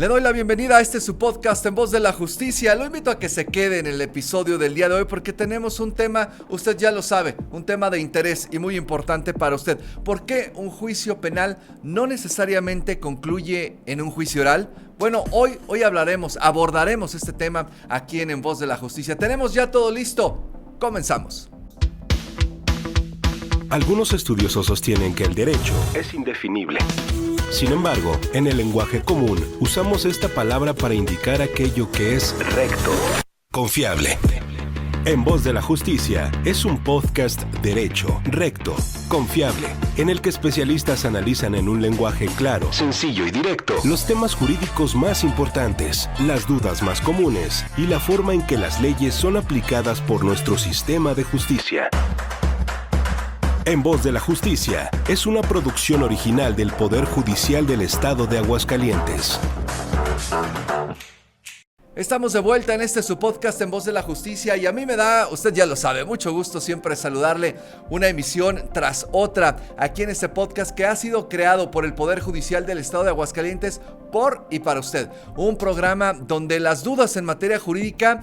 Le doy la bienvenida a su podcast En Voz de la Justicia. Lo invito a que se quede en el episodio del día de hoy porque tenemos un tema, usted ya lo sabe, un tema de interés y muy importante para usted. ¿Por qué un juicio penal no necesariamente concluye en un juicio oral? Bueno, hoy abordaremos este tema aquí en Voz de la Justicia. Tenemos ya todo listo. Comenzamos. Algunos estudiosos sostienen que el derecho es indefinible. Sin embargo, en el lenguaje común, usamos esta palabra para indicar aquello que es recto, confiable. En Voz de la Justicia es un podcast derecho, recto, confiable, en el que especialistas analizan en un lenguaje claro, sencillo y directo los temas jurídicos más importantes, las dudas más comunes y la forma en que las leyes son aplicadas por nuestro sistema de justicia. En Voz de la Justicia es una producción original del Poder Judicial del Estado de Aguascalientes. Estamos de vuelta en su podcast En Voz de la Justicia y a mí me da, usted ya lo sabe, mucho gusto siempre saludarle una emisión tras otra aquí en este podcast que ha sido creado por el Poder Judicial del Estado de Aguascalientes por y para usted. Un programa donde las dudas en materia jurídica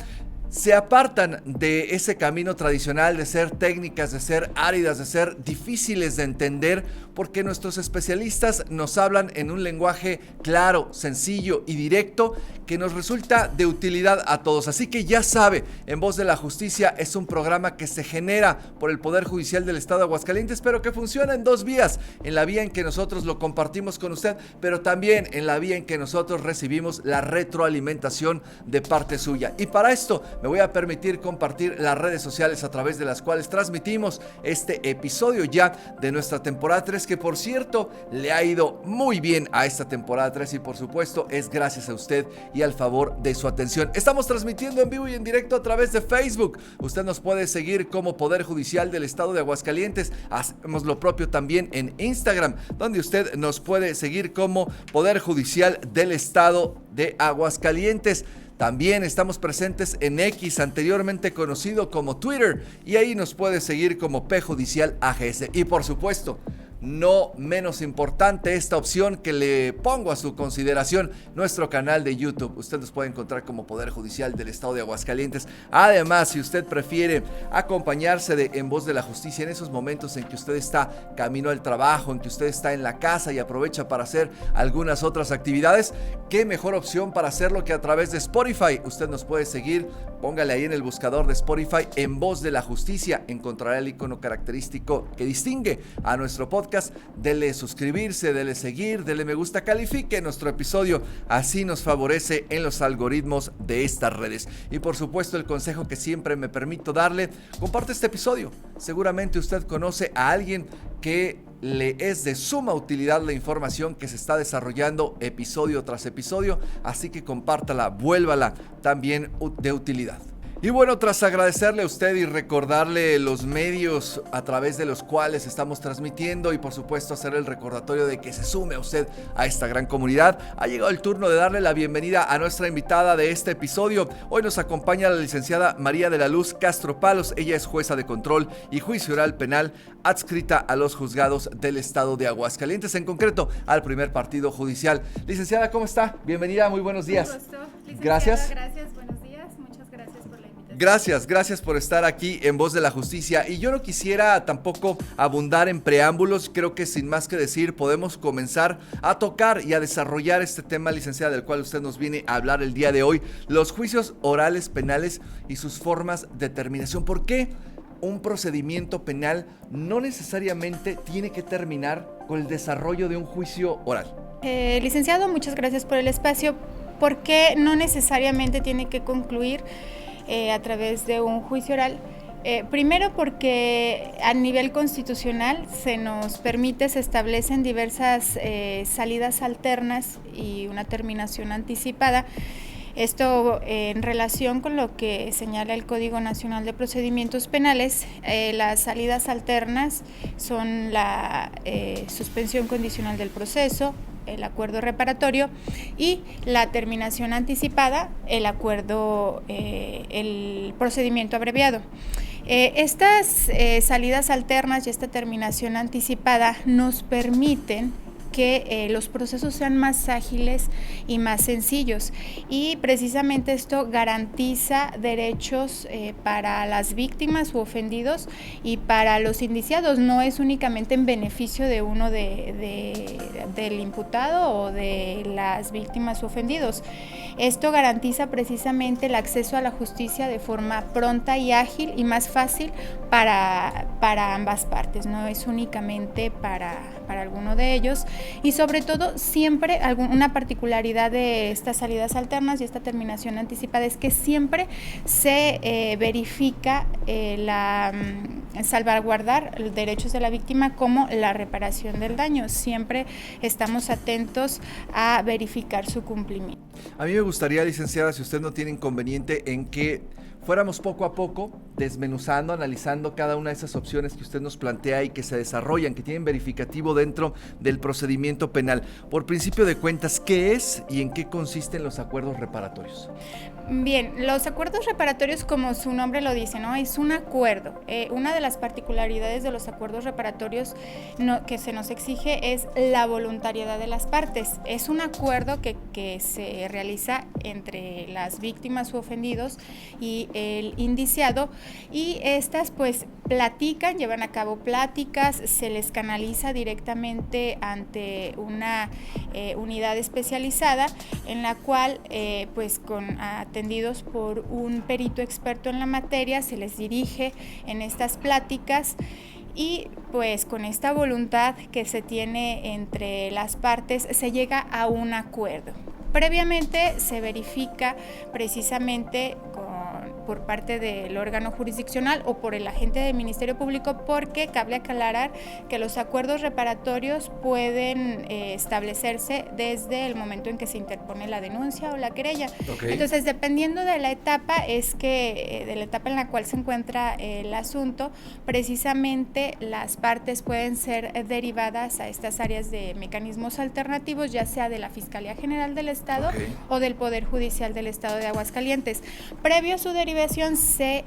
se apartan de ese camino tradicional de ser técnicas, de ser áridas, de ser difíciles de entender, porque nuestros especialistas nos hablan en un lenguaje claro, sencillo y directo que nos resulta de utilidad a todos. Así que ya sabe, En Voz de la Justicia es un programa que se genera por el Poder Judicial del Estado de Aguascalientes, pero que funciona en dos vías: en la vía en que nosotros lo compartimos con usted, pero también en la vía en que nosotros recibimos la retroalimentación de parte suya. Y para esto me voy a permitir compartir las redes sociales a través de las cuales transmitimos este episodio ya de nuestra temporada 3, que por cierto le ha ido muy bien a esta temporada 3 y por supuesto es gracias a usted y al favor de su atención. Estamos transmitiendo en vivo y en directo a través de Facebook. Usted nos puede seguir como Poder Judicial del Estado de Aguascalientes. Hacemos lo propio también en Instagram, donde usted nos puede seguir como Poder Judicial del Estado de Aguascalientes. También estamos presentes en X, anteriormente conocido como Twitter, y ahí nos puede seguir como P Judicial AGS. Y por supuesto, no menos importante esta opción que le pongo a su consideración, nuestro canal de YouTube. Usted nos puede encontrar como Poder Judicial del Estado de Aguascalientes. Además, si usted prefiere acompañarse de En Voz de la Justicia en esos momentos en que usted está camino al trabajo, en que usted está en la casa y aprovecha para hacer algunas otras actividades, qué mejor opción para hacerlo que a través de Spotify. Usted nos puede seguir, póngale ahí en el buscador de Spotify En Voz de la Justicia, encontrará el icono característico que distingue a nuestro podcast. Dele suscribirse, dele seguir, dele me gusta, califique nuestro episodio, así nos favorece en los algoritmos de estas redes. Y por supuesto, el consejo que siempre me permito darle: comparte este episodio. Seguramente usted conoce a alguien que le es de suma utilidad la información que se está desarrollando episodio tras episodio, así que compártala, vuélvala también de utilidad. Y bueno, tras agradecerle a usted y recordarle los medios a través de los cuales estamos transmitiendo y por supuesto hacer el recordatorio de que se sume a usted a esta gran comunidad, ha llegado el turno de darle la bienvenida a nuestra invitada de este episodio. Hoy nos acompaña la licenciada María de la Luz Castro Palos. Ella es jueza de control y juicio oral penal adscrita a los juzgados del Estado de Aguascalientes, en concreto al primer partido judicial. Licenciada, ¿cómo está? Bienvenida, muy buenos días. Un gusto. Gracias. Gracias, buenos días. Muchas gracias por la invitación. Gracias por estar aquí en Voz de la Justicia. Y yo no quisiera tampoco abundar en preámbulos. Creo que sin más que decir podemos comenzar a tocar y a desarrollar este tema, licenciada, del cual usted nos viene a hablar el día de hoy: los juicios orales penales y sus formas de terminación. ¿Por qué un procedimiento penal no necesariamente tiene que terminar con el desarrollo de un juicio oral? Licenciado, muchas gracias por el espacio. ¿Por qué no necesariamente tiene que concluir a través de un juicio oral? Primero, porque a nivel constitucional se nos permite, se establecen diversas salidas alternas y una terminación anticipada. Esto en relación con lo que señala el Código Nacional de Procedimientos Penales. Las salidas alternas son la suspensión condicional del proceso, el acuerdo reparatorio, y la terminación anticipada, el procedimiento abreviado. Estas salidas alternas y esta terminación anticipada nos permiten que los procesos sean más ágiles y más sencillos. Y precisamente esto garantiza derechos para las víctimas u ofendidos y para los indiciados. No es únicamente en beneficio de uno del imputado o de las víctimas u ofendidos. Esto garantiza precisamente el acceso a la justicia de forma pronta y ágil y más fácil para ambas partes, no es únicamente para alguno de ellos. Y sobre todo, siempre una particularidad de estas salidas alternas y esta terminación anticipada es que siempre se verifica salvaguardar los derechos de la víctima como la reparación del daño. Siempre estamos atentos a verificar su cumplimiento. A mí me gustaría, licenciada, si usted no tiene inconveniente, en que fuéramos poco a poco desmenuzando, analizando cada una de esas opciones que usted nos plantea y que se desarrollan, que tienen verificativo dentro del procedimiento penal. Por principio de cuentas, ¿qué es y en qué consisten los acuerdos reparatorios? Bien, los acuerdos reparatorios, como su nombre lo dice, ¿no? Es un acuerdo. Una de las particularidades de los acuerdos reparatorios que se nos exige es la voluntariedad de las partes. Es un acuerdo que se realiza entre las víctimas u ofendidos y el indiciado, y estas pues platican, llevan a cabo pláticas, se les canaliza directamente ante una unidad especializada en la cual pues atendidos por un perito experto en la materia se les dirige en estas pláticas. Y pues con esta voluntad que se tiene entre las partes se llega a un acuerdo. Previamente se verifica precisamente por parte del órgano jurisdiccional o por el agente del Ministerio Público, porque cabe aclarar que los acuerdos reparatorios pueden establecerse desde el momento en que se interpone la denuncia o la querella. Okay. Entonces, dependiendo de la etapa, de la etapa en la cual se encuentra el asunto, precisamente las partes pueden ser derivadas a estas áreas de mecanismos alternativos, ya sea de la Fiscalía General del Estado o del Poder Judicial del Estado de Aguascalientes. Previo a su derivación se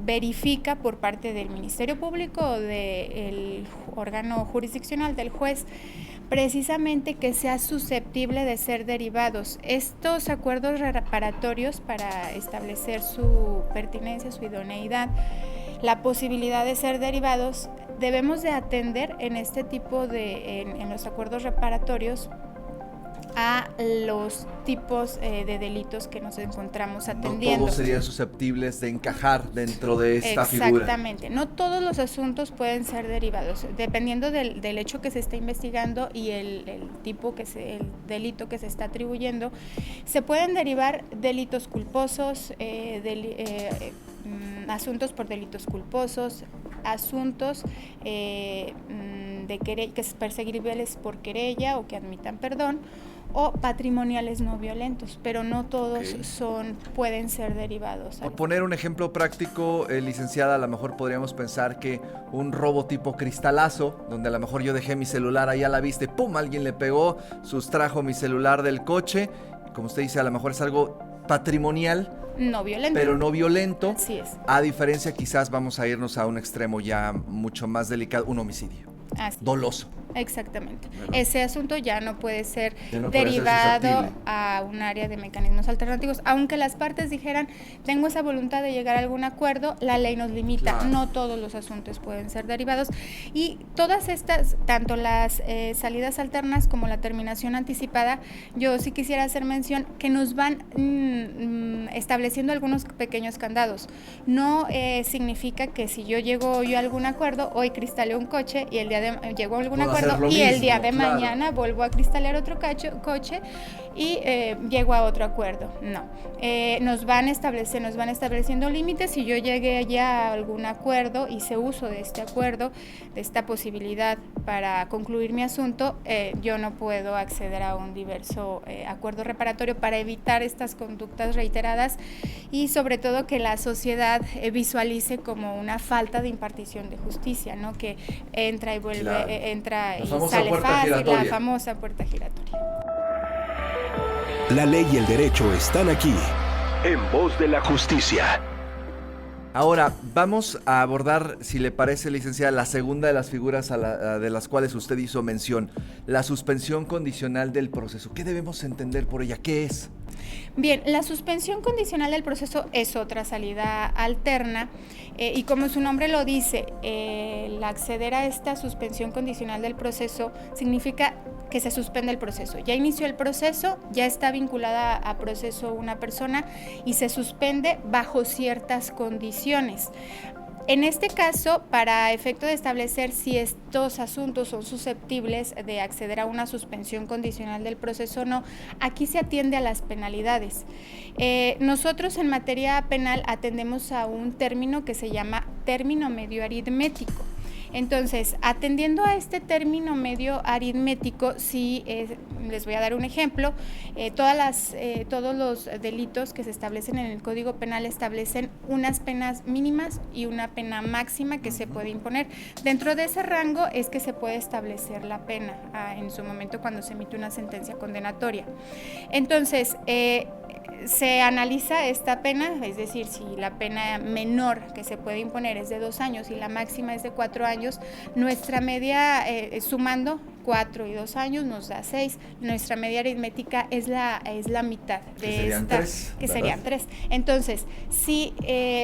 verifica por parte del Ministerio Público o del órgano jurisdiccional del juez precisamente que sea susceptible de ser derivados. Estos acuerdos reparatorios, para establecer su pertinencia, su idoneidad, la posibilidad de ser derivados, debemos de atender en este tipo en los acuerdos reparatorios a los tipos de delitos que nos encontramos atendiendo. No todos serían susceptibles de encajar dentro de esta figura. Exactamente, no todos los asuntos pueden ser derivados, dependiendo del hecho que se está investigando y el tipo el delito que se está atribuyendo. Se pueden derivar delitos culposos, asuntos por delitos culposos, asuntos que es perseguibles por querella o que admitan perdón, o patrimoniales no violentos, pero no todos pueden ser derivados. Por poner un ejemplo práctico, licenciada, a lo mejor podríamos pensar que un robo tipo cristalazo, donde a lo mejor yo dejé mi celular ahí a la vista y ¡pum!, alguien le pegó, sustrajo mi celular del coche, como usted dice, a lo mejor es algo patrimonial, no violento. Pero no violento. Así es. A diferencia, quizás vamos a irnos a un extremo ya mucho más delicado, un homicidio. Así. Doloso. Exactamente. ¿Verdad? Ese asunto ya no puede ser derivado a un área de mecanismos alternativos. Aunque las partes dijeran, tengo esa voluntad de llegar a algún acuerdo, la ley nos limita. Claro. No todos los asuntos pueden ser derivados. Y todas estas, tanto las salidas alternas como la terminación anticipada, yo sí quisiera hacer mención que nos van estableciendo algunos pequeños candados. No significa que si yo llego a algún acuerdo, hoy cristaleo un coche y el día de llego a algún acuerdo y el día de mañana vuelvo a cristalear otro coche y llego a otro acuerdo. No, nos van estableciendo límites. Si yo llegué ya a algún acuerdo, hice uso de este acuerdo, de esta posibilidad para concluir mi asunto, yo no puedo acceder a un diverso acuerdo reparatorio para evitar estas conductas reiteradas y sobre todo que la sociedad visualice como una falta de impartición de justicia, ¿no? Que entra y vuelve, claro. Entra y sale fácil, la famosa puerta giratoria. La ley y el derecho están aquí, en Voz de la Justicia. Ahora, vamos a abordar, si le parece, licenciada, la segunda de las figuras de las cuales usted hizo mención, la suspensión condicional del proceso. ¿Qué debemos entender por ella? ¿Qué es? Bien, la suspensión condicional del proceso es otra salida alterna y como su nombre lo dice, el acceder a esta suspensión condicional del proceso significa que se suspende el proceso. Ya inició el proceso, ya está vinculada a proceso una persona y se suspende bajo ciertas condiciones. En este caso, para efecto de establecer si estos asuntos son susceptibles de acceder a una suspensión condicional del proceso o no, aquí se atiende a las penalidades. Nosotros en materia penal atendemos a un término que se llama término medio aritmético. Entonces, atendiendo a este término medio aritmético, sí, les voy a dar un ejemplo, todos los delitos que se establecen en el Código Penal establecen unas penas mínimas y una pena máxima que se puede imponer. Dentro de ese rango es que se puede establecer la pena en su momento cuando se emite una sentencia condenatoria. Entonces, se analiza esta pena, es decir, si la pena menor que se puede imponer es de 2 años y la máxima es de 4 años, nuestra media, sumando 4 y 2 años nos da 6, nuestra media aritmética es la mitad de esta, 3, que ¿verdad? serían 3. Entonces, sí,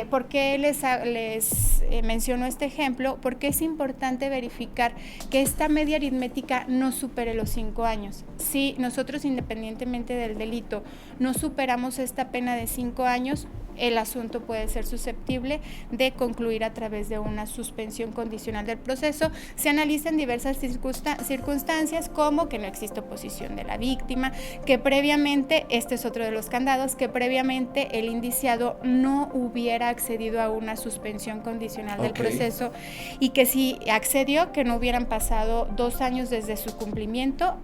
¿por qué les menciono este ejemplo? Porque es importante verificar que esta media aritmética no supere los 5 años. Si nosotros, independientemente del delito, no superamos esta pena de 5 años, el asunto puede ser susceptible de concluir a través de una suspensión condicional del proceso. Se analizan diversas circunstancias como que no existe oposición de la víctima, que previamente, este es otro de los candados, que previamente el indiciado no hubiera accedido a una suspensión condicional del proceso y que si accedió, que no hubieran pasado 2 años desde su cumplimiento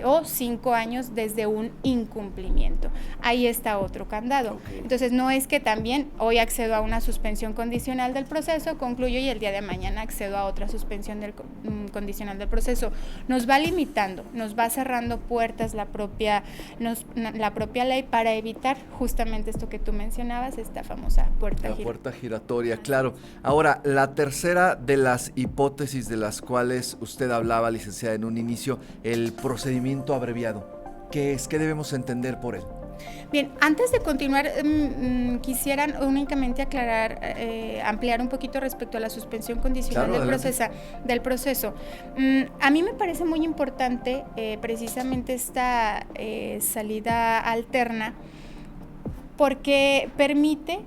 o 5 años desde un incumplimiento. Ahí está otro candado. Entonces, no es que también hoy accedo a una suspensión condicional del proceso, concluyo y el día de mañana accedo a otra suspensión condicional del proceso. Nos va limitando, nos va cerrando puertas la propia ley para evitar justamente esto que tú mencionabas, esta famosa puerta giratoria. Puerta giratoria, claro. Ahora, la tercera de las hipótesis de las cuales usted hablaba, licenciada, en un inicio, el procedimiento abreviado. ¿Qué es? ¿Qué debemos entender por él? Bien, antes de continuar, quisieran únicamente aclarar, ampliar un poquito respecto a la suspensión condicional del proceso. A mí me parece muy importante precisamente esta salida alterna porque permite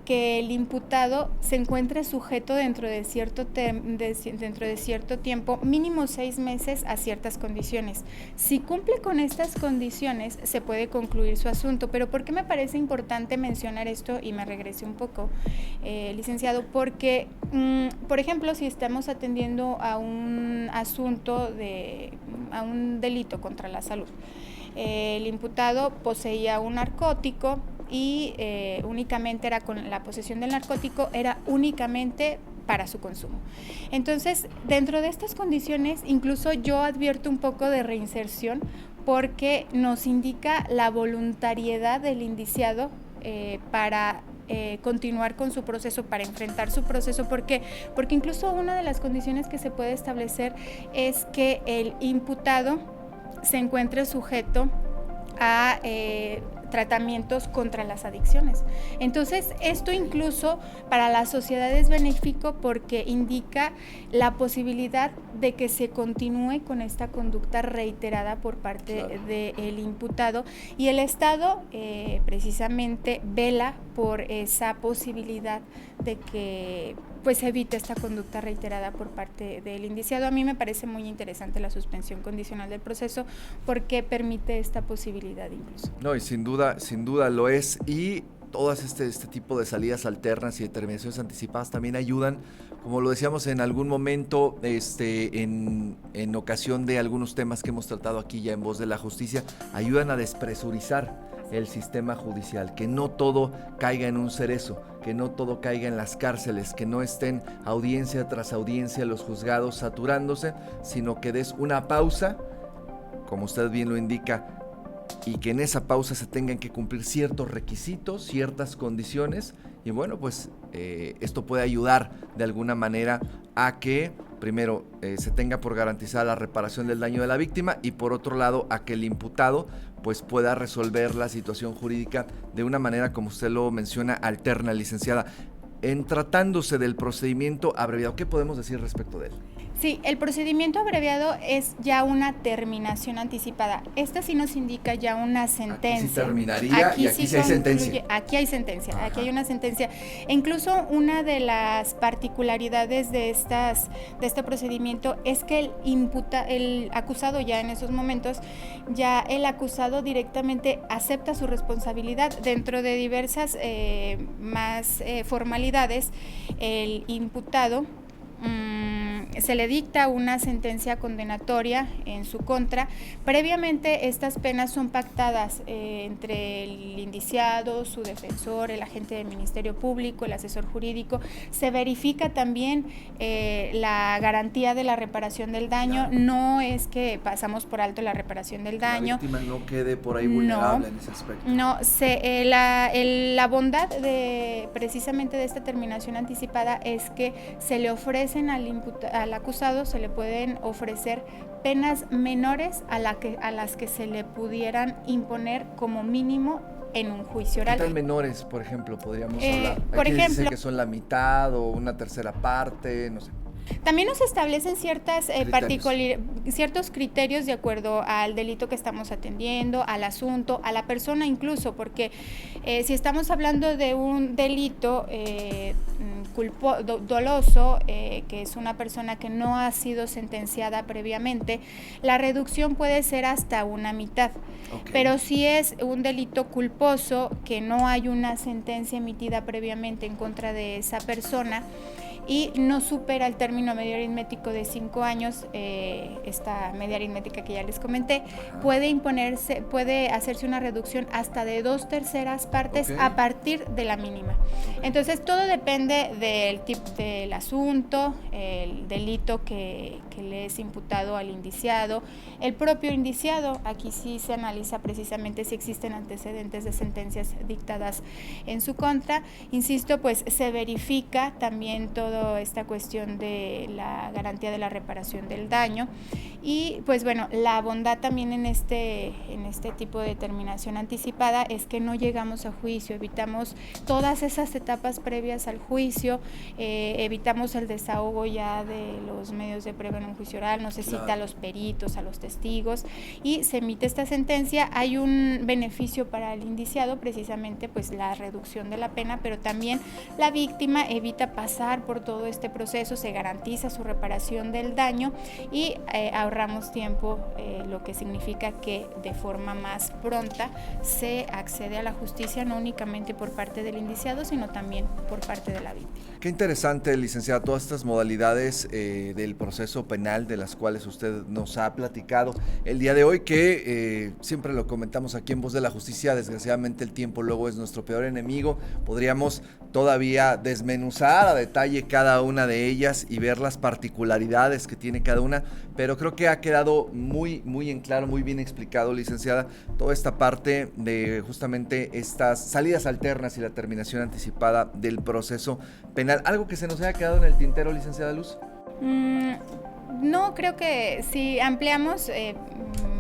que el imputado se encuentre sujeto dentro de cierto tiempo, mínimo 6 meses, a ciertas condiciones. Si cumple con estas condiciones, se puede concluir su asunto. Pero ¿por qué me parece importante mencionar esto? Y me regresé un poco, licenciado, porque, por ejemplo, si estamos atendiendo a un asunto a un delito contra la salud, el imputado poseía un narcótico y únicamente era con la posesión del narcótico, era únicamente para su consumo. Entonces, dentro de estas condiciones, incluso yo advierto un poco de reinserción porque nos indica la voluntariedad del indiciado para continuar con su proceso, para enfrentar su proceso. ¿Por qué? Porque incluso una de las condiciones que se puede establecer es que el imputado se encuentre sujeto a tratamientos contra las adicciones. Entonces, esto incluso para la sociedad es benéfico porque indica la posibilidad de que se continúe con esta conducta reiterada por parte del imputado, y el Estado precisamente vela por esa posibilidad de que pues evite esta conducta reiterada por parte del indiciado. A mí me parece muy interesante la suspensión condicional del proceso porque permite esta posibilidad incluso. No, y sin duda lo es, y todas este tipo de salidas alternas y determinaciones anticipadas también ayudan, como lo decíamos en algún momento, en ocasión de algunos temas que hemos tratado aquí ya en Voz de la Justicia, ayudan a despresurizar el sistema judicial, que no todo caiga en un cerezo, que no todo caiga en las cárceles, que no estén audiencia tras audiencia los juzgados saturándose, sino que des una pausa, como usted bien lo indica, y que en esa pausa se tengan que cumplir ciertos requisitos, ciertas condiciones, y bueno, pues esto puede ayudar de alguna manera a que primero se tenga por garantizada la reparación del daño de la víctima, y por otro lado a que el imputado pues pueda resolver la situación jurídica de una manera, como usted lo menciona, alterna, licenciada. En tratándose del procedimiento abreviado, ¿qué podemos decir respecto de él? Sí, el procedimiento abreviado es ya una terminación anticipada. Esta sí nos indica ya una sentencia. Aquí sí terminaría y aquí sí hay sentencia. Aquí hay sentencia, Ajá. Aquí hay una sentencia. E incluso una de las particularidades de este procedimiento es que el acusado ya en esos momentos, ya el acusado directamente acepta su responsabilidad dentro de diversas más formalidades. El imputado se le dicta una sentencia condenatoria en su contra. Previamente estas penas son pactadas entre el indiciado, su defensor, el agente del Ministerio Público, el asesor jurídico. Se verifica también la garantía de la reparación del daño. No es que pasamos por alto la reparación del daño. La víctima no quede por ahí vulnerable en ese aspecto. No, la bondad precisamente de esta terminación anticipada es que se le ofrecen al acusado, se le pueden ofrecer penas menores a las que se le pudieran imponer como mínimo en un juicio oral. ¿Qué tal menores, por ejemplo, podríamos hablar? Por ejemplo, dicen que son la mitad o una tercera parte, no sé. También nos establecen ciertos criterios de acuerdo al delito que estamos atendiendo, al asunto, a la persona incluso, porque si estamos hablando de un delito doloso, que es una persona que no ha sido sentenciada previamente, la reducción puede ser hasta una mitad. Okay. Pero si es un delito culposo, que no hay una sentencia emitida previamente en contra de esa persona, y no supera el término medio aritmético de 5 años, esta media aritmética que ya les comenté, puede hacerse una reducción hasta de 2/3 partes, okay, a partir de la mínima. Okay. Entonces todo depende del tipo del asunto, el delito que le es imputado al indiciado, el propio indiciado. Aquí sí se analiza precisamente si existen antecedentes de sentencias dictadas en su contra. Insisto, pues se verifica también toda esta cuestión de la garantía de la reparación del daño, y pues bueno, la bondad también en este tipo de determinación anticipada es que no llegamos a juicio, evitamos todas esas etapas previas al juicio, evitamos el desahogo ya de los medios de prueba en un juicio oral, no se cita a los peritos, a los testigos, y se emite esta sentencia. Hay un beneficio para el indiciado, precisamente pues la reducción de la pena, pero también la víctima evita pasar por todo este proceso, se garantiza su reparación del daño y ahorramos tiempo, lo que significa que de forma más pronta se accede a la justicia, no únicamente por parte del indiciado, sino también por parte de la víctima. Qué interesante, licenciada, todas estas modalidades del proceso penal de las cuales usted nos ha platicado el día de hoy, que siempre lo comentamos aquí en Voz de la Justicia. Desgraciadamente el tiempo luego es nuestro peor enemigo. Podríamos todavía desmenuzar a detalle cada una de ellas y ver las particularidades que tiene cada una, pero creo que ha quedado muy en claro, muy bien explicado, licenciada, toda esta parte de justamente estas salidas alternas y la terminación anticipada del proceso penal. ¿Algo que se nos haya quedado en el tintero, licenciada Luz? No, creo que si ampliamos,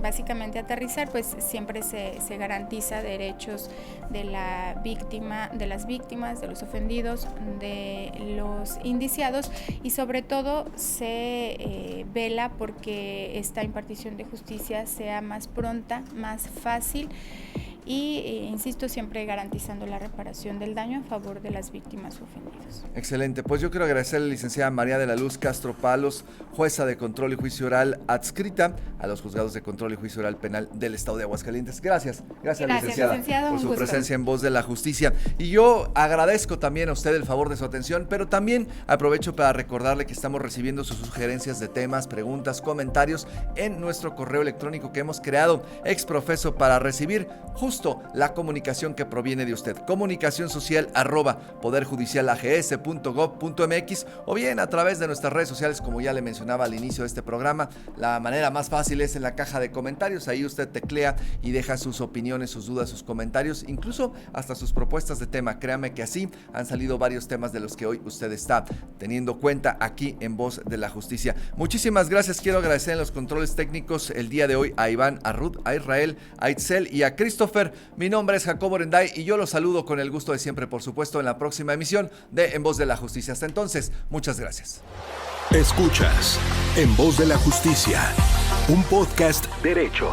básicamente aterrizar, pues siempre se garantiza derechos de la víctima, de las víctimas, de los ofendidos, de los indiciados, y sobre todo se vela porque esta impartición de justicia sea más pronta, más fácil, y insisto, siempre garantizando la reparación del daño a favor de las víctimas o ofendidos. Excelente, pues yo quiero agradecerle a la licenciada María de la Luz Castro Palos, jueza de control y juicio oral adscrita a los juzgados de control y juicio oral penal del estado de Aguascalientes. Gracias licenciada, por su presencia en Voz de la Justicia. Y yo agradezco también a usted el favor de su atención, pero también aprovecho para recordarle que estamos recibiendo sus sugerencias de temas, preguntas, comentarios en nuestro correo electrónico que hemos creado exprofeso para recibir justo gusto la comunicación que proviene de usted. comunicacionsocial@poderjudicialags.gov.mx o bien a través de nuestras redes sociales, como ya le mencionaba al inicio de este programa. La manera más fácil es en la caja de comentarios. Ahí usted teclea y deja sus opiniones, sus dudas, sus comentarios, incluso hasta sus propuestas de tema. Créame que así han salido varios temas de los que hoy usted está teniendo cuenta aquí en Voz de la Justicia. Muchísimas gracias. Quiero agradecer en los controles técnicos el día de hoy a Iván, a Ruth, a Israel, a Itzel y a Christopher. Mi nombre es Jacobo Orenday y yo los saludo con el gusto de siempre, por supuesto, en la próxima emisión de En Voz de la Justicia. Hasta entonces, muchas gracias. Escuchas En Voz de la Justicia, un podcast derecho.